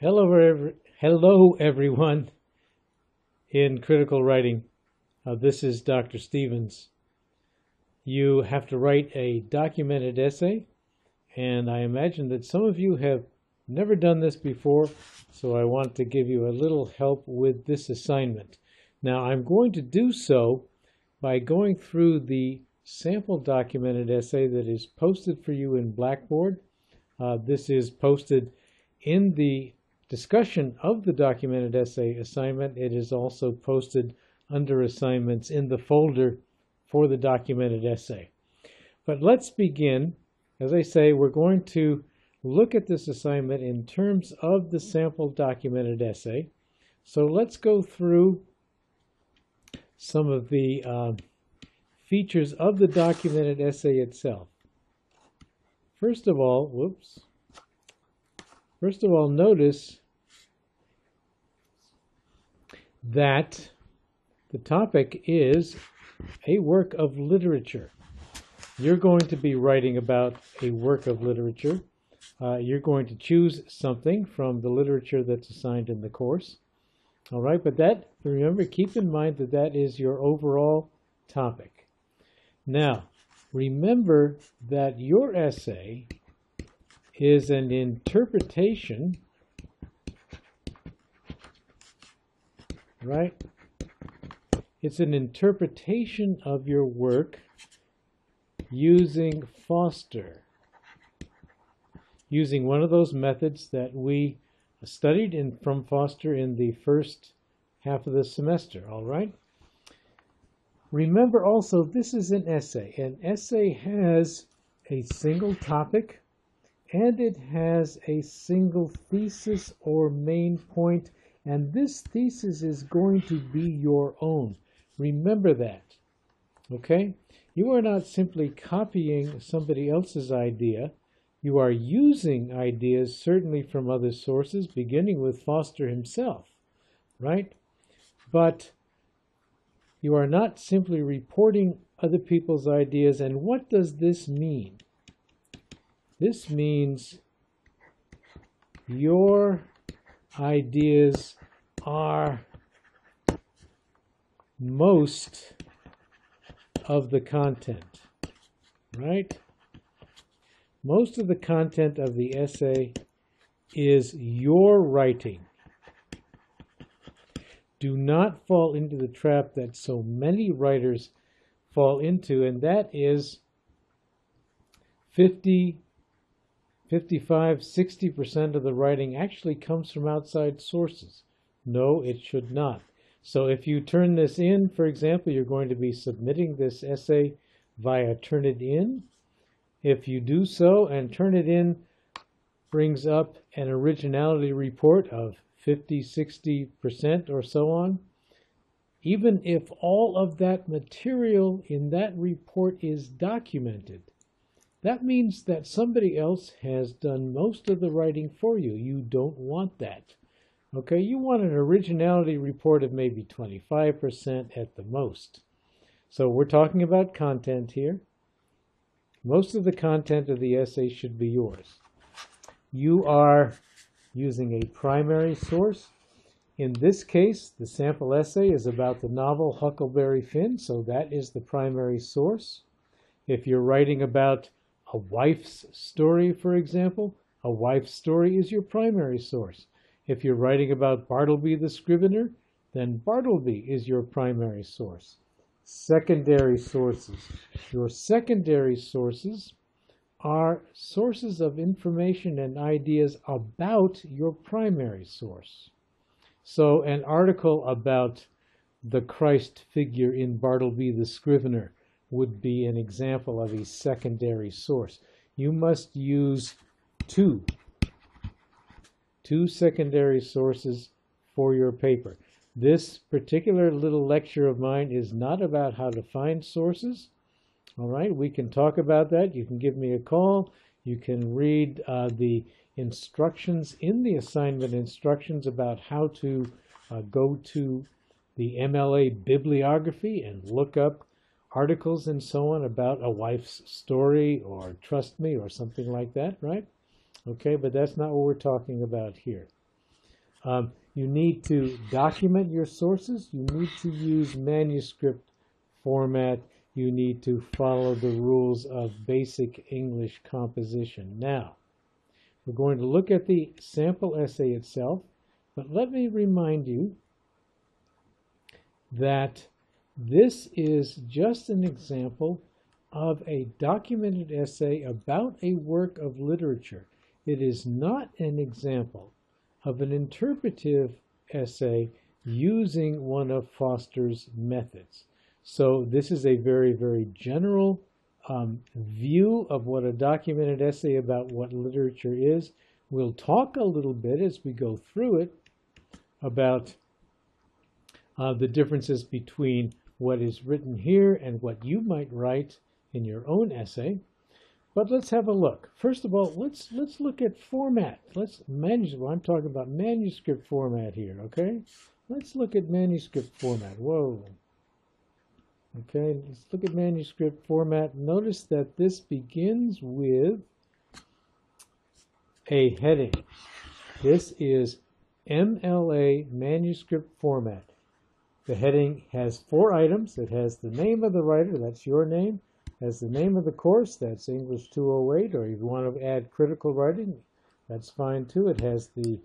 Hello everyone in critical writing. This is Dr. Stevens. You have to write a documented essay, and I imagine that some of you have never done this before, so I want to give you a little help with this assignment. Now, I'm going to do so by going through the sample documented essay that is posted for you in Blackboard. This is posted in the discussion of the documented essay assignment. It is also posted under assignments in the folder for the documented essay. But let's begin. As I say, we're going to look at this assignment in terms of the sample documented essay. So let's go through some of the features of the documented essay itself. First of all, notice that the topic is a work of literature. You're going to be writing about a work of literature. You're going to choose something from the literature that's assigned in the course. All right, but remember, keep in mind that that is your overall topic. Now, remember that your essay is an interpretation, right? It's an interpretation of your work using Foster, using one of those methods that we studied from Foster in the first half of the semester, all right? Remember also, this is an essay. An essay has a single topic, and it has a single thesis or main point, and this thesis is going to be your own. Remember that, okay? You are not simply copying somebody else's idea. You are using ideas certainly from other sources, beginning with Foster himself, right? But you are not simply reporting other people's ideas. And what does this mean? This means your ideas are most of the content, right? Most of the content of the essay is your writing. Do not fall into the trap that so many writers fall into, and that is 50, 55, 60% of the writing actually comes from outside sources. No, it should not. So if you turn this in, for example, you're going to be submitting this essay via Turnitin. If you do so, and Turnitin brings up an originality report of 50, 60% or so on, even if all of that material in that report is documented, that means that somebody else has done most of the writing for you. You don't want that. Okay, you want an originality report of maybe 25% at the most. So we're talking about content here. Most of the content of the essay should be yours. You are using a primary source. In this case, the sample essay is about the novel Huckleberry Finn, so that is the primary source. If you're writing about a wife's story, for example, a wife's story is your primary source. If you're writing about Bartleby the Scrivener, then Bartleby is your primary source. Secondary sources. Your secondary sources are sources of information and ideas about your primary source. So an article about the Christ figure in Bartleby the Scrivener would be an example of a secondary source. You must use two secondary sources for your paper. This particular little lecture of mine is not about how to find sources. All right, we can talk about that. You can give me a call. You can read the instructions in the assignment instructions about how to go to the MLA bibliography and look up articles and so on about a wife's story or Trust Me or something like that, right? Okay, but that's not what we're talking about here. You need to document your sources. You need to use manuscript format. You need to follow the rules of basic English composition. Now, we're going to look at the sample essay itself, but let me remind you that this is just an example of a documented essay about a work of literature. It is not an example of an interpretive essay using one of Foster's methods. So this is a very, very general view of what a documented essay about what literature is. We'll talk a little bit as we go through it about the differences between what is written here and what you might write in your own essay. But let's have a look. First of all, let's look at format. I'm talking about manuscript format here, okay? Let's look at manuscript format. Whoa. Okay, let's look at manuscript format. Notice that this begins with a heading. This is MLA manuscript format. The heading has 4 items. It has the name of the writer, that's your name. It has the name of the course, that's English 208, or if you want to add critical writing, that's fine too. It has the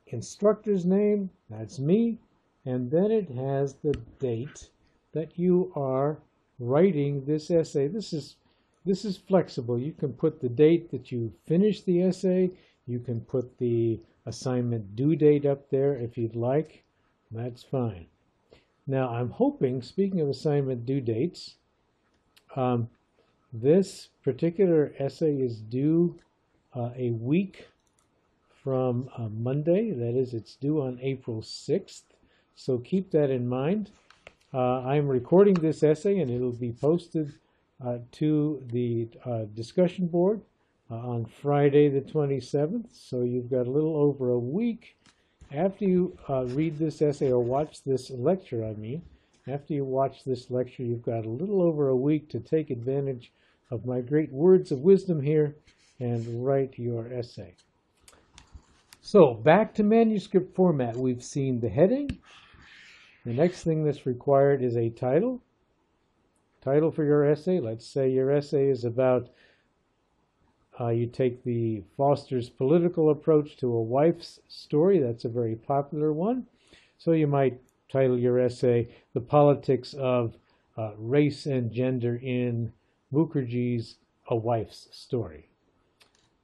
instructor's name, that's me, and then it has the date that you are writing this essay. This is flexible. You can put the date that you finish the essay. You can put the assignment due date up there if you'd like. That's fine. Now, I'm hoping, speaking of assignment due dates, this particular essay is due a week from Monday. That is, it's due on April 6th. So keep that in mind. I'm recording this essay, and it'll be posted to the discussion board on Friday the 27th. So you've got a little over a week after you read this essay or watch this lecture, after you watch this lecture, you've got a little over a week to take advantage of my great words of wisdom here and write your essay. So back to manuscript format. We've seen the heading. The next thing that's required is a title. Title for your essay. Let's say your essay is about you take the Foster's political approach to a wife's story. That's a very popular one. So you might title your essay, The Politics of Race and Gender in Mukherjee's A Wife's Story.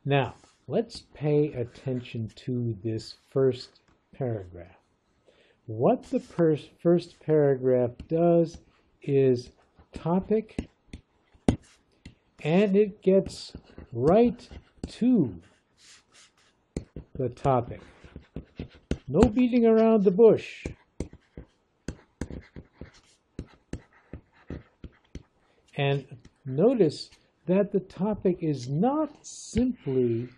Now, let's pay attention to this first paragraph. What the first paragraph does is topic, and it gets right to the topic. No beating around the bush. And notice that the topic is not simply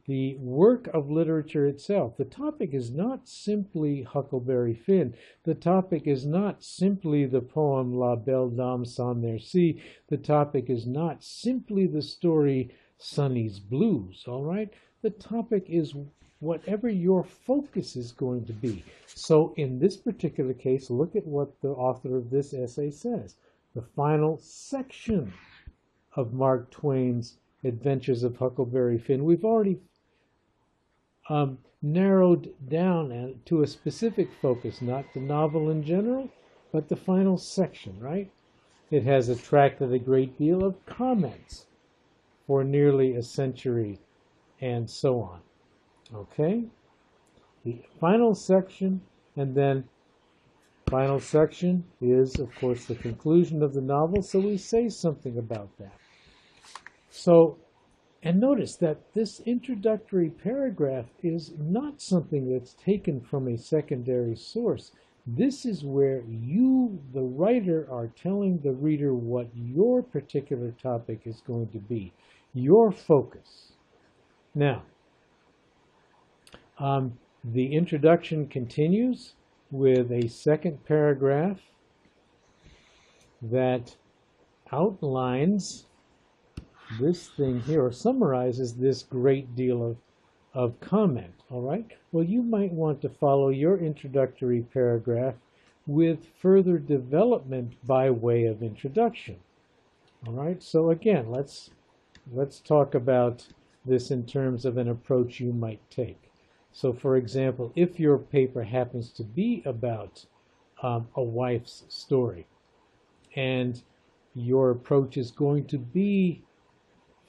the work of literature itself. The topic is not simply Huckleberry Finn. The topic is not simply the poem La Belle Dame sans Merci. The topic is not simply the story Sonny's Blues, all right? The topic is whatever your focus is going to be. So in this particular case, look at what the author of this essay says. The final section of Mark Twain's Adventures of Huckleberry Finn. We've already narrowed down to a specific focus, not the novel in general, but the final section, right? It has attracted a great deal of comments for nearly a century and so on. Okay? The final section, and then final section is, of course, the conclusion of the novel, so we say something about that. So, and notice that this introductory paragraph is not something that's taken from a secondary source. This is where you, the writer, are telling the reader what your particular topic is going to be, your focus. Now, the introduction continues with a second paragraph that outlines this thing here, or summarizes this great deal of comment, all right? Well, you might want to follow your introductory paragraph with further development by way of introduction, all right? So again, let's talk about this in terms of an approach you might take. So for example, if your paper happens to be about a wife's story, and your approach is going to be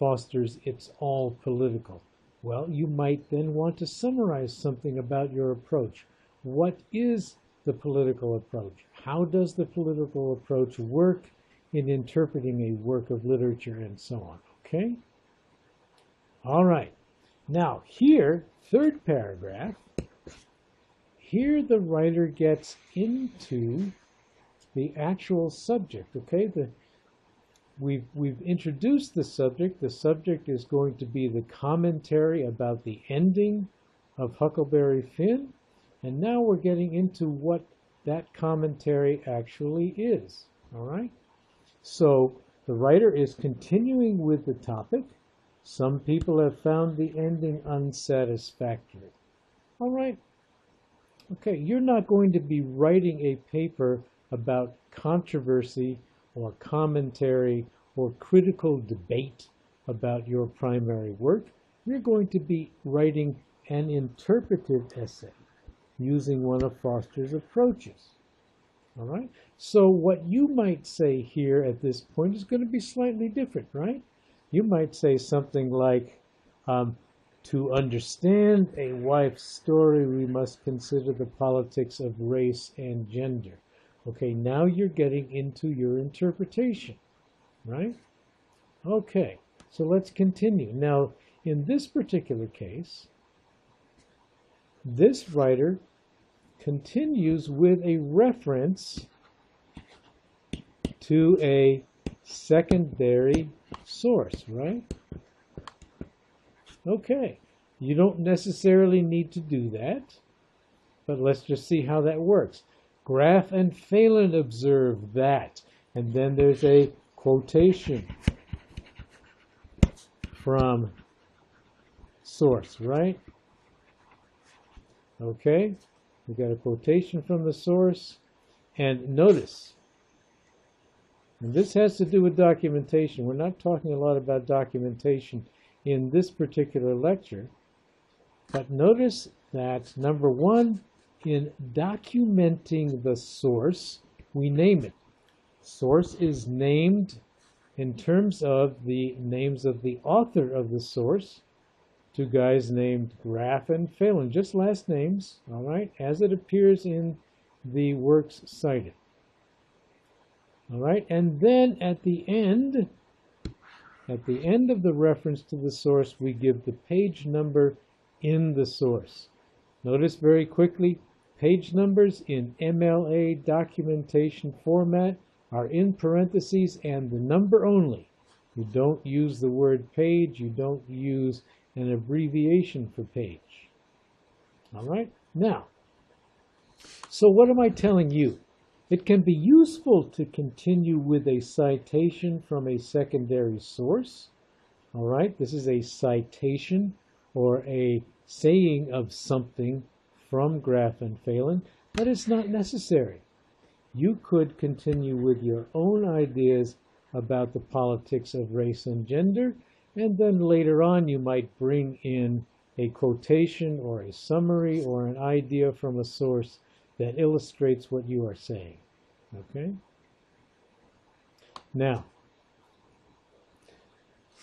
Foster's It's All Political, well, you might then want to summarize something about your approach. What is the political approach? How does the political approach work in interpreting a work of literature, and so on, okay? All right. Now, here, third paragraph, here the writer gets into the actual subject, okay? We've introduced the subject. The subject is going to be the commentary about the ending of Huckleberry Finn, and now we're getting into what that commentary actually is, all right? So the writer is continuing with the topic. Some people have found the ending unsatisfactory. All right. Okay, you're not going to be writing a paper about controversy or commentary or critical debate about your primary work. You're going to be writing an interpretive essay using one of Foster's approaches. All right? So what you might say here at this point is going to be slightly different, right? You might say something like, to understand a wife's story, we must consider the politics of race and gender. Okay, now you're getting into your interpretation, right? Okay, so let's continue. Now, in this particular case, this writer continues with a reference to a secondary source, right? Okay, you don't necessarily need to do that, but let's just see how that works. Graff and Phelan observed that, and then there's a quotation from source, right? Okay, we got a quotation from the source, and notice, and this has to do with documentation. We're not talking a lot about documentation in this particular lecture, but notice that, number one, in documenting the source, we name it. Source is named in terms of the names of the author of the source, two guys named Graff and Phelan, just last names, all right, as it appears in the works cited. All right, and then at the end of the reference to the source, we give the page number in the source. Notice very quickly, page numbers in MLA documentation format are in parentheses and the number only. You don't use the word page, you don't use an abbreviation for page. All right, now, so what am I telling you? It can be useful to continue with a citation from a secondary source. All right, this is a citation or a saying of something from Graff and Phelan, but it's not necessary. You could continue with your own ideas about the politics of race and gender, and then later on you might bring in a quotation or a summary or an idea from a source that illustrates what you are saying. Okay? Now,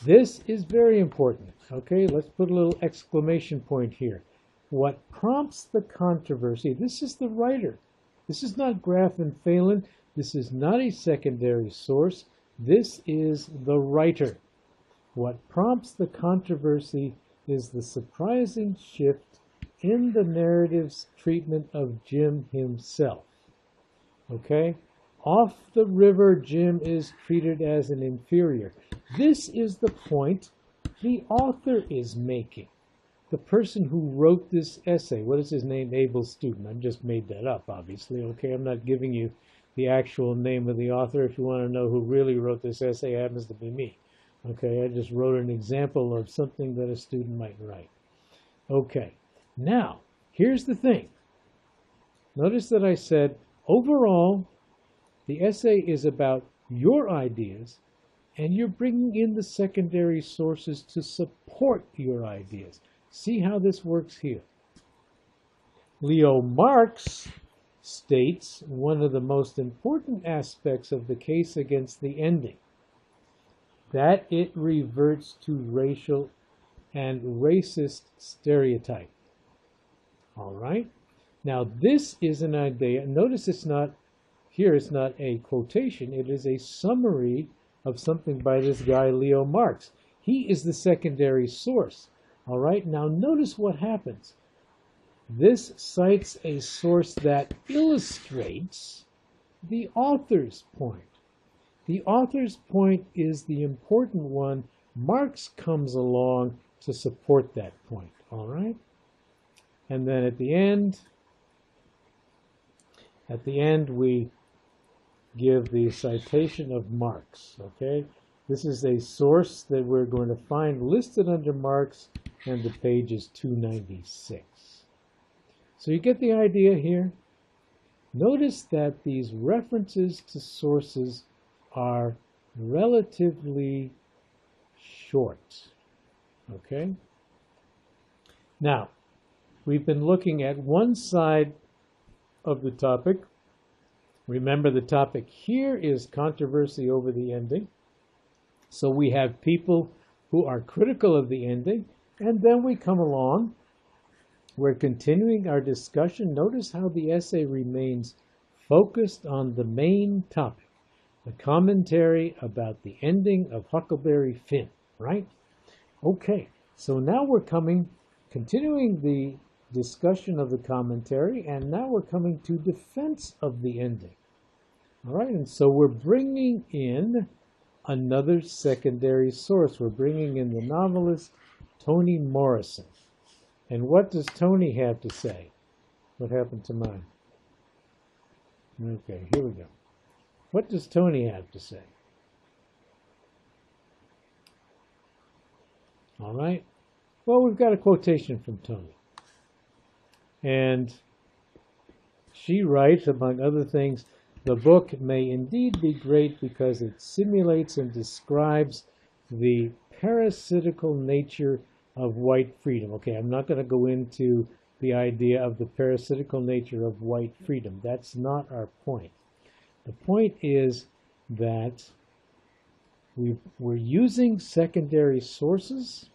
this is very important. Okay, let's put a little exclamation point here. What prompts the controversy, this is the writer. This is not Graff and Phelan. This is not a secondary source. This is the writer. What prompts the controversy is the surprising shift in the narrative's treatment of Jim himself. Okay? Off the river, Jim is treated as an inferior. This is the point the author is making. The person who wrote this essay, what is his name? Abel Student. I just made that up, obviously. Okay, I'm not giving you the actual name of the author. If you want to know who really wrote this essay, it happens to be me. Okay, I just wrote an example of something that a student might write. Okay, now here's the thing. Notice that I said overall the essay is about your ideas and you're bringing in the secondary sources to support your ideas. See how this works here. Leo Marx states one of the most important aspects of the case against the ending, that it reverts to racial and racist stereotype. All right? Now, this is an idea. Notice it's not a quotation. It is a summary of something by this guy, Leo Marx. He is the secondary source. All right? Now, notice what happens. This cites a source that illustrates the author's point. The author's point is the important one. Marx comes along to support that point, all right? And then at the end we give the citation of Marx, okay? This is a source that we're going to find listed under Marx, and the page is 296. So you get the idea here? Notice that these references to sources are relatively short, okay? Now, we've been looking at one side of the topic. Remember, the topic here is controversy over the ending. So we have people who are critical of the ending, and then we come along. We're continuing our discussion. Notice how the essay remains focused on the main topic, the commentary about the ending of Huckleberry Finn, right? Okay, so now we're continuing the discussion of the commentary, and now we're coming to defense of the ending. All right, and so we're bringing in another secondary source. We're bringing in the novelist Toni Morrison. And what does Toni have to say? What happened to mine? Okay, here we go. What does Toni have to say? All right. Well, we've got a quotation from Toni. And she writes, among other things, the book may indeed be great because it simulates and describes the parasitical nature of white freedom. Okay, I'm not going to go into the idea of the parasitical nature of white freedom. That's not our point. The point is that we're using secondary sources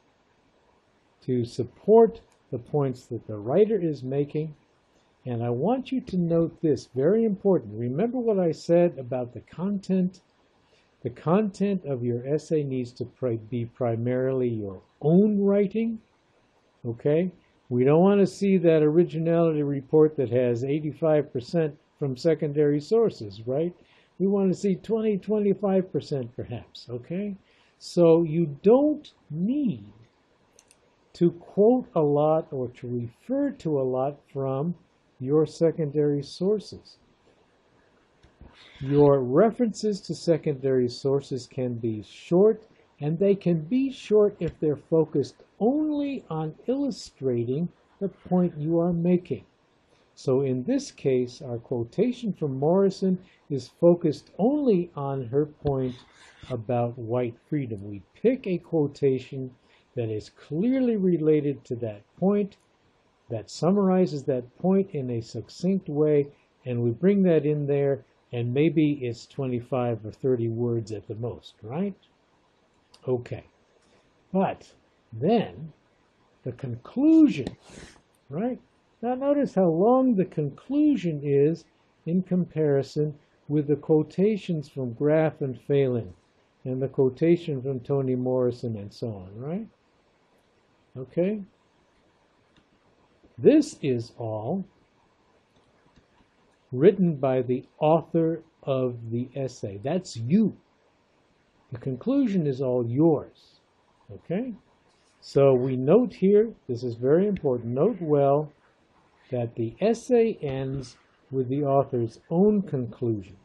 to support the points that the writer is making. And I want you to note this, very important. Remember what I said about the content? The content of your essay needs to be primarily your own writing, okay? We don't want to see that originality report that has 85% from secondary sources, right? We want to see 20, 25% perhaps, okay? So you don't need to quote a lot or to refer to a lot from your secondary sources. Your references to secondary sources can be short, and they can be short if they're focused only on illustrating the point you are making. So in this case, our quotation from Morrison is focused only on her point about white freedom. We pick a quotation that is clearly related to that point, that summarizes that point in a succinct way, and we bring that in there, and maybe it's 25 or 30 words at the most, right? Okay. But then the conclusion, right? Now notice how long the conclusion is in comparison with the quotations from Graff and Phelan and the quotation from Toni Morrison and so on, right? Okay? This is all written by the author of the essay. That's you. The conclusion is all yours. Okay? So we note here, this is very important, note well that the essay ends with the author's own conclusion.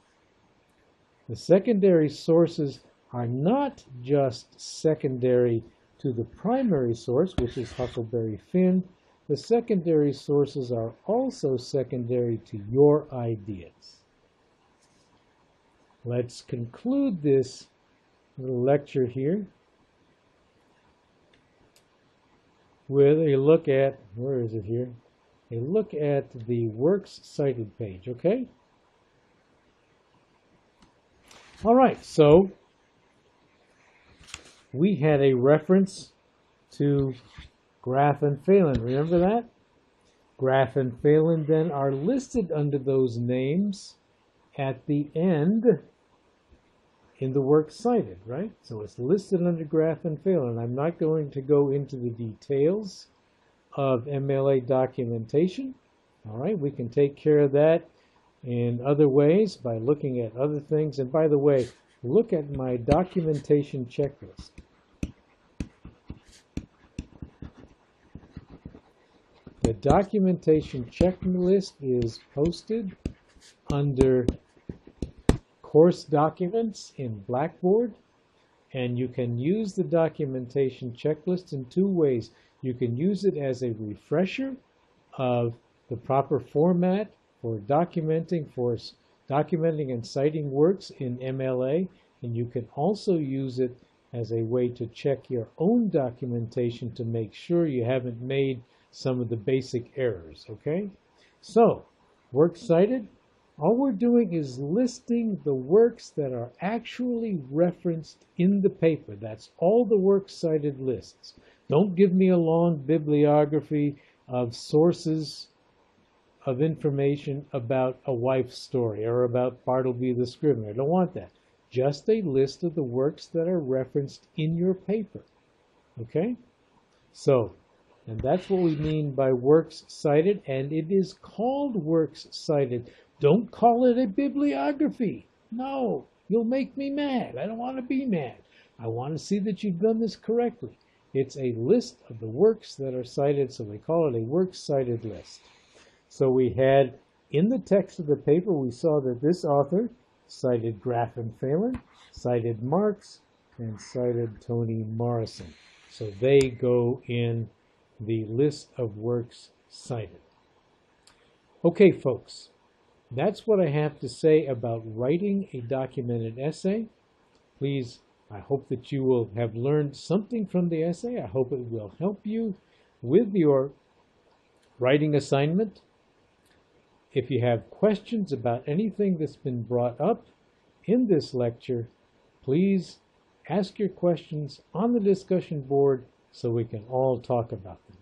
The secondary sources are not just secondary to the primary source, which is Huckleberry Finn. The secondary sources are also secondary to your ideas. Let's conclude this little lecture here with a look at, where is it here? A look at the works cited page, okay? All right, so we had a reference to Graf and Phalen. Remember that? Graf and Phalen then are listed under those names at the end in the work cited, right? So it's listed under Graf and Phalen. I'm not going to go into the details of MLA documentation. All right, we can take care of that in other ways by looking at other things. And by the way, look at my documentation checklist. The documentation checklist is posted under course documents in Blackboard, and you can use the documentation checklist in two ways. You can use it as a refresher of the proper format for documenting and citing works in MLA, and you can also use it as a way to check your own documentation to make sure you haven't made some of the basic errors, okay? So, works cited, all we're doing is listing the works that are actually referenced in the paper. That's all the works cited lists. Don't give me a long bibliography of sources of information about a wife's story or about Bartleby the Scrivener. I don't want that. Just a list of the works that are referenced in your paper, okay? So, and that's what we mean by works cited, and it is called works cited. Don't call it a bibliography. No, you'll make me mad. I don't want to be mad. I want to see that you've done this correctly. It's a list of the works that are cited, so we call it a works cited list. So we had, in the text of the paper, we saw that this author cited Graf and Phalen, cited Marx, and cited Toni Morrison. So they go in the list of works cited. Okay, folks, that's what I have to say about writing a documented essay. Please, I hope that you will have learned something from the essay. I hope it will help you with your writing assignment. If you have questions about anything that's been brought up in this lecture, please ask your questions on the discussion board so we can all talk about them.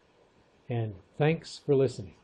And thanks for listening.